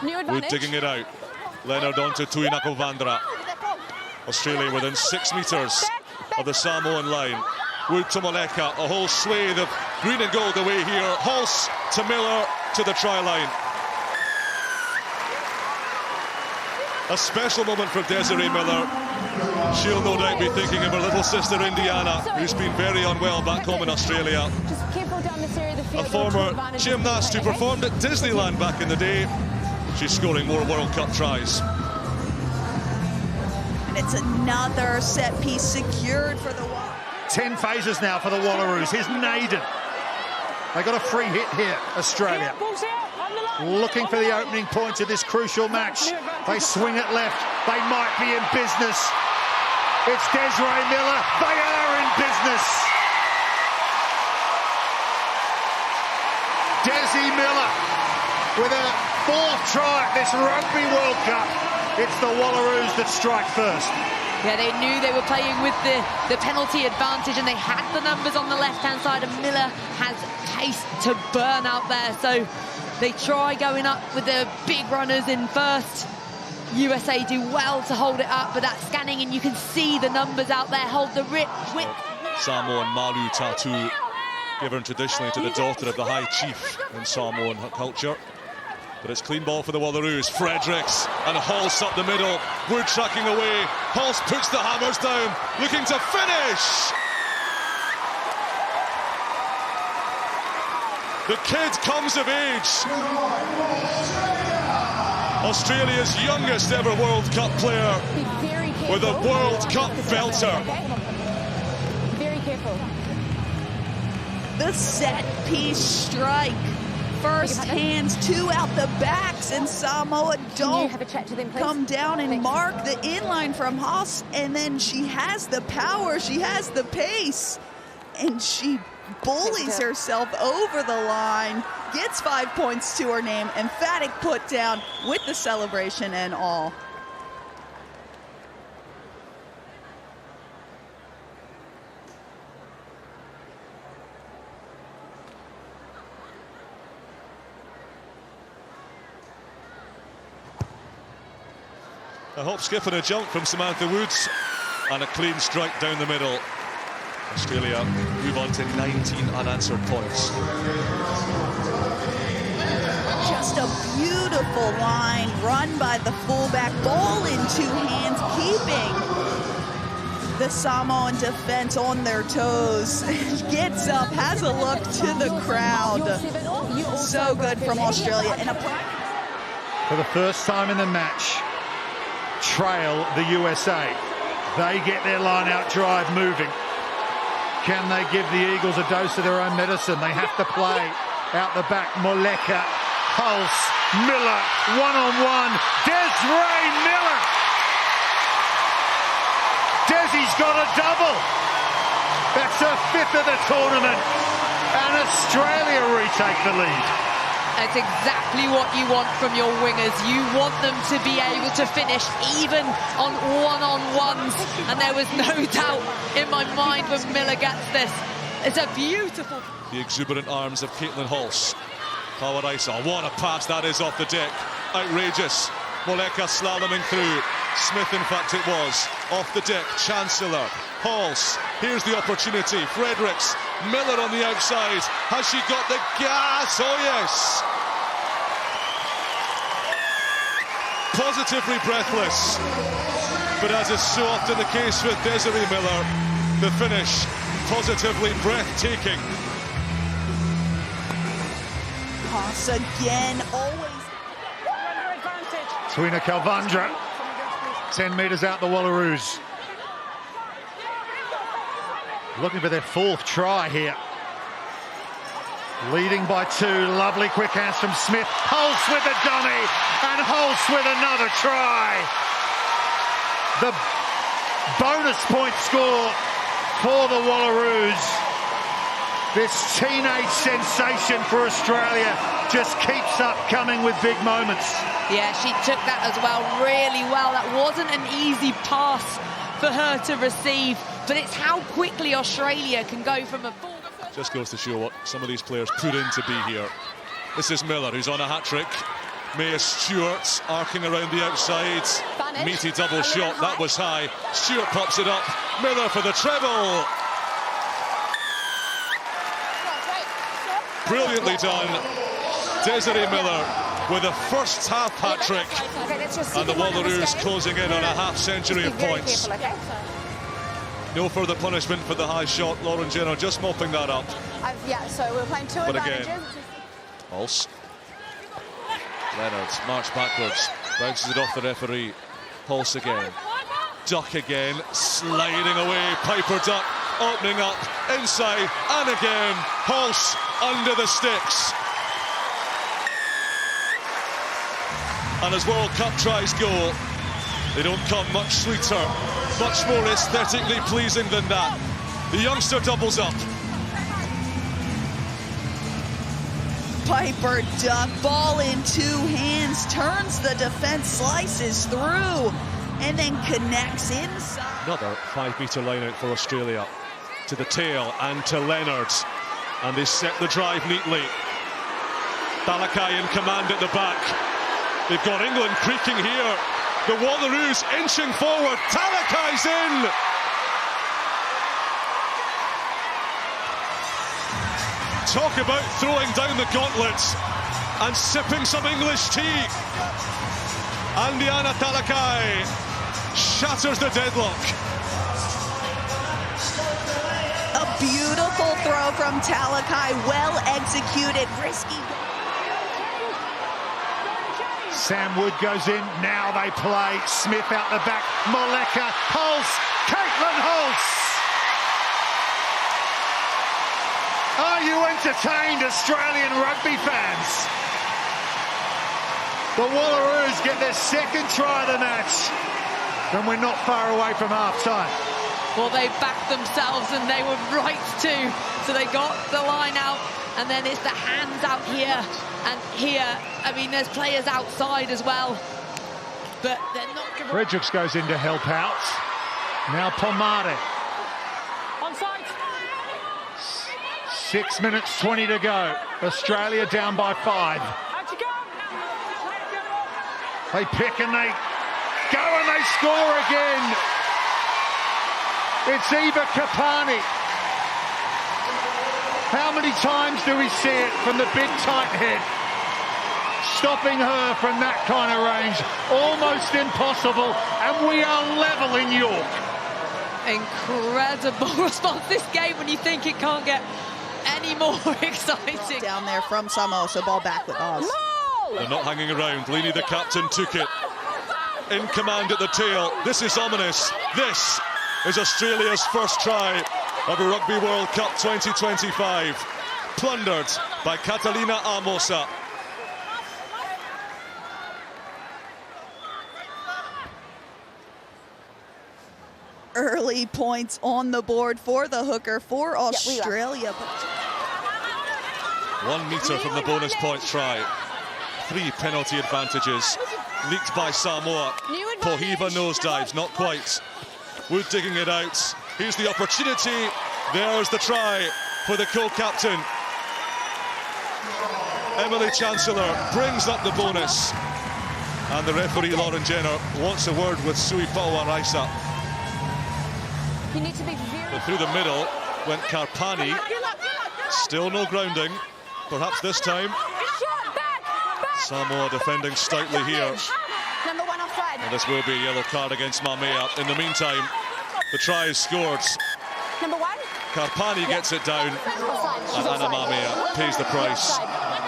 Wood digging it out. Leonard onto Tuinakovandra. Australia within 6 metres of the Samoan line. Wood to Moleka, a whole swathe of green and gold away here. Hulse to Miller to the try line. A special moment for Desiree Miller. She'll no doubt be thinking of her little sister Indiana, who's been very unwell back home in Australia. A former gymnast who performed at Disneyland back in the day. She's scoring more World Cup tries. And it's another set piece secured for the Wallaroos. 10 phases now for the Wallaroos. Here's Naden. They got a free hit here, Australia. Looking for the opening points of this crucial match. They swing it left. They might be in business. It's Desiree Miller. They are in business. Desi Miller with a 4th try at this Rugby World Cup. It's the Wallaroos that strike first. Yeah, they knew they were playing with the penalty advantage, and they had the numbers on the left-hand side, and Miller has pace to burn out there. So they try going up with the big runners in first. USA do well to hold it up, but that scanning, and you can see the numbers out there, hold the whip. Samoan Malu tattoo given traditionally to the daughter of the High Chief in Samoan culture. But it's clean ball for the Wallaroos. Fredericks and Hulse up the middle. Wood tracking away. Hulse puts the hammers down, looking to finish. The kid comes of age. Australia's youngest ever World Cup player with a World Cup belter. Very careful. The set piece strike. First hands, 2 out the backs, and Samoa don't come down and mark the inline from Haas, and then she has the power, she has the pace, and she bullies herself over the line, gets 5 points to her name. Emphatic put down with the celebration and all. A hop, skip and a jump from Samantha Woods, and a clean strike down the middle. Australia move on to 19 unanswered points. Just a beautiful line run by the fullback, ball in 2 hands, keeping the Samoan defense on their toes. Gets up, has a look to the crowd. So good from Australia. And for the first time in the match, trail the USA. They get their line-out drive moving. Can they give the Eagles a dose of their own medicine? They have to play out the back. Moleka, Hulse, Miller, one-on-one. Desiree Miller. Desi's got a double. That's her 5th of the tournament. And Australia retake the lead. It's exactly what you want from your wingers. You want them to be able to finish even on one-on-ones. And there was no doubt in my mind when Miller gets this. It's a beautiful... The exuberant arms of Caitlin Hulse. Hawaraisa, what a pass that is off the deck. Outrageous. Moleka slaloming through. Smith, in fact, it was. Off the deck, Chancellor. Hulse, here's the opportunity. Fredericks, Miller on the outside. Has she got the gas? Oh, yes. Positively breathless. But as is so often the case with Desiree Miller, the finish positively breathtaking. Haas again, always. Tuinakovandra, 10 metres out the Wallaroos. Looking for their 4th try here. Leading by 2, lovely quick hands from Smith. Hulse with the dummy, and Hulse with another try. The bonus point score for the Wallaroos. This teenage sensation for Australia just keeps up coming with big moments. Yeah, she took that as well, really well. That wasn't an easy pass for her to receive, but it's how quickly Australia can go from a full... Just goes to show what some of these players put in to be here. This is Miller, who's on a hat-trick. Maya Stewart arcing around the outside. Meaty double shot, that was high. Stewart pops it up. Miller for the treble. Brilliantly done. Desiree Miller with a first half hat-trick. And the Wallaroos closing in on a half-century of points. No further punishment for the high shot. Lauren Jenner just mopping that up. Yeah, so we're playing two advantages. Again, Hulse. Leonard march backwards, bounces it off the referee. Hulse again, duck again, sliding away. Piper duck, opening up inside, and again Hulse under the sticks. And as World Cup tries go, they don't come much sweeter, much more aesthetically pleasing than that. The youngster doubles up. Piper duck, ball in two hands, turns the defense, slices through, and then connects inside. Another 5-metre line out for Australia. To the tail and to Leonard. And they set the drive neatly. Talakai in command at the back. They've got England creaking here. The Wallaroos inching forward. Talakai's in! Talk about throwing down the gauntlet and sipping some English tea. Andiana Talakai shatters the deadlock. A beautiful throw from Talakai, well executed, risky. Sam Wood goes in, now they play. Smith out the back, Moleka, Hulse, Caitlin Hulse. Are you entertained, Australian rugby fans? The Wallaroos get their second try of the match, and we're not far away from half-time. Well, they backed themselves and they were right too. So they got the line out, and then it's the hands out here and here. I mean, there's players outside as well, but they're not going to... Fredericks goes in to help out. Now Pomade. Onside. 6 minutes 20 to go. Australia down by 5. Out you go. They pick and they go and they score again. It's Eva Kapani. How many times do we see it from the big tight head? Stopping her from that kind of range, almost impossible, and we are level in York. Incredible response this game when you think it can't get any more exciting. Down there from Samoa, so ball back with Oz. They're not hanging around. Leaney, the captain, took it. In command at the tail. This is ominous. This is Australia's first try of a Rugby World Cup 2025. Plundered by Catalina Amosa. Early points on the board for the hooker for Australia. 1 metre from the bonus point try. 3 penalty advantages. Leaked by Samoa. Pohiva nosedives, not quite. Wood digging it out. Here's the opportunity. There's the try for the co-captain. Emily Chancellor brings up the bonus. And the referee, Lauren Jenner, wants a word with Sui Pauaraisa. You need to be very... But through the middle went Karpani. Still no grounding. Perhaps this time. Samoa defending stoutly here. Number 1 offside. And this will be a yellow card against Mamea. In the meantime, the try is scored. Number 1. Karpani gets it down. And Anna Mamea pays the price.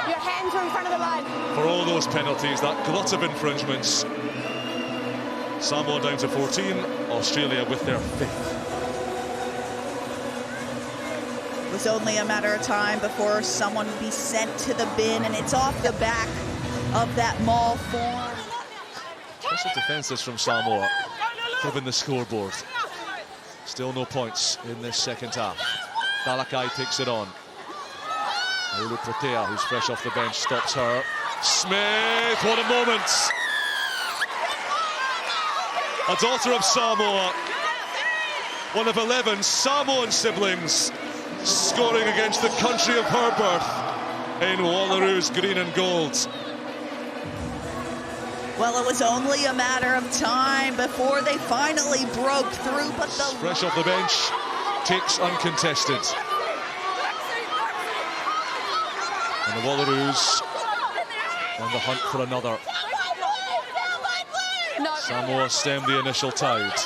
Your hands are in front of the line. For all those penalties, that glut of infringements. Samoa down to 14. Australia with their 5th. It was only a matter of time before someone would be sent to the bin, and it's off the back of that maul form. Impressive defences from Samoa, given the scoreboard. Still no points in this second half. Talakai takes it on. Aulu Protea, who's fresh off the bench, stops her. Smith, what a moment! A daughter of Samoa, one of 11 Samoan siblings, scoring against the country of her birth in Wallaroos green and gold. Well, it was only a matter of time before they finally broke through, but the... Fresh off the bench, takes uncontested. And the Wallaroos on the hunt for another. Samoa stemmed the initial tide,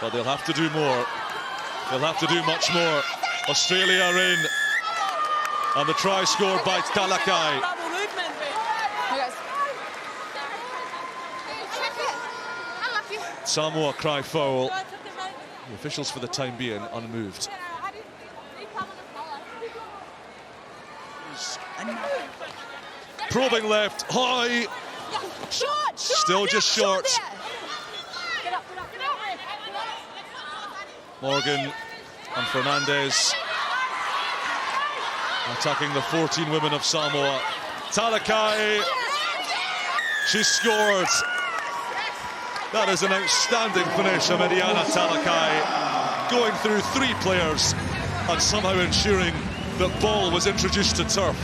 but they'll have to do more. They'll have to do much more. Australia are in, and the try scored by Talakai. Samoa cry foul. The officials for the time being unmoved. Probing left, high. Still just short. Morgan and Fernandez attacking the 14 women of Samoa. Talakai, she scored. That is an outstanding finish of Mediana Talakai, going through 3 players and somehow ensuring that ball was introduced to turf.